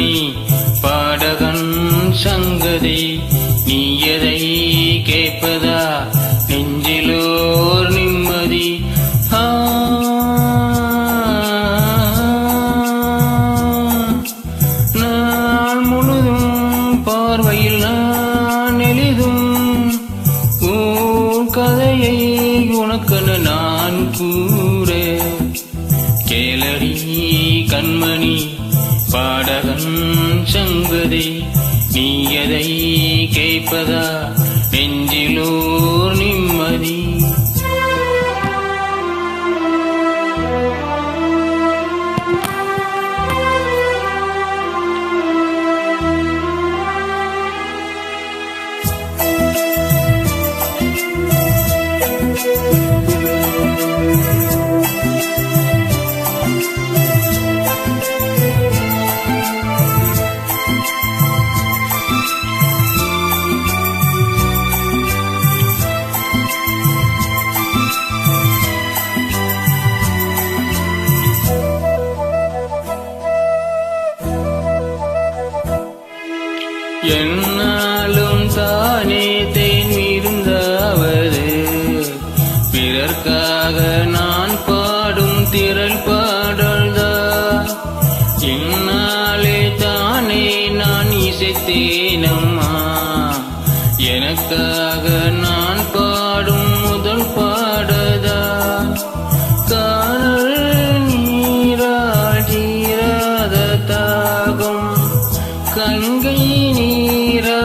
கண்மணி பாடகன் சங்கதி நீ எதை கேட்பதா நெஞ்சிலோர் நிம்மதி நாள் முழுதும் பார்வையில் நான் எளிதும் கதையை உனக்கென நான் கூற கேளடி கண்மணி பாடகன் சங்கதி நீ எதை கேட்பதா நெஞ்சிலோர் நிம்மதி என்னாலும் தானே தேன் இருந்தாவது பிறர்க்காக நான் பாடும் திரள் பாடல்தான் என்னாலே தானே நான் இசைத்தேனம்மா எனக்காக நான் பாடும் முதல் பாடதா காணல் நீரால் தீராத தாகம் கங்கை நீராட்டீர்ந்ததடி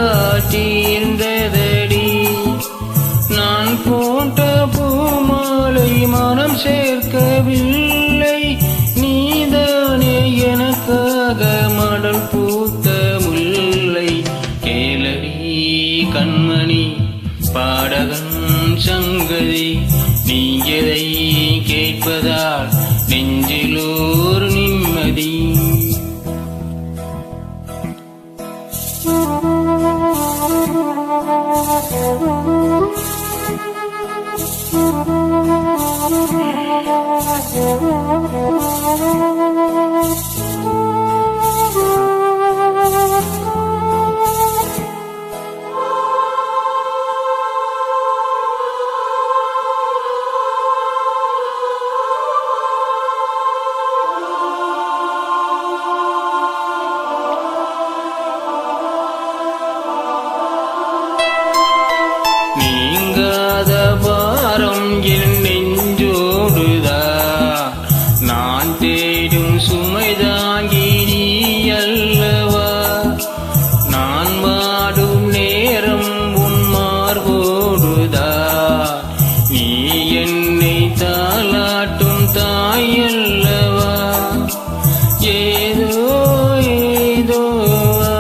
நான் போட்ட பூமாலை மனம் சேர்க்கவில்லை நீதானே எனக்காக மடல் பூத்த முல்லை கேளடி கண்மணி பாடகன் சங்கதி நீ எதை கேட்பதால் நெஞ்சிலோர் நிம்மதி நீங்காத பாரம் என் நெஞ்சோடுதா நான் தேடும் சுமைதாங்கி நீ அல்லவா நான் வாடும் நேரம் உன் மார்போடுதா நீ என்னை தாலாட்டும் தாயல்லவா ஏதோ ஏதோ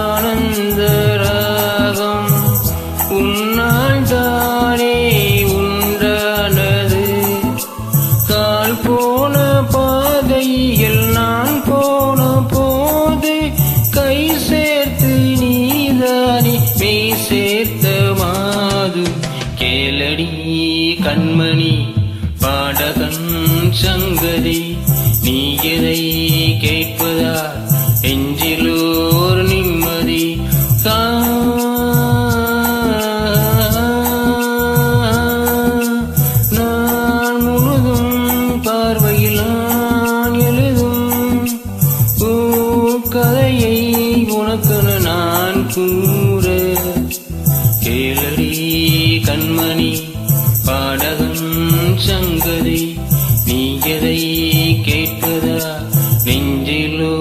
ஆனந்த ராகம் உன்னால் தானே உண்டானது கால் போன பாதையில் நான் போன போது கை சேர்த்து நீதானே மெய் சேர்த்த மாது கேளடி கண்மணி பாடகன் சங்கதி நீ எதை கேட்பதா நெஞ்சிலோர் நிம்மதி நான் முழுதும் பார்வையில் நான் எழுதும் கதையை உனக்கென நான் கூற கேளடி கண்மணி பாடகன் சங்கதி நீ எதை கேட்பதா நெஞ்சிலோ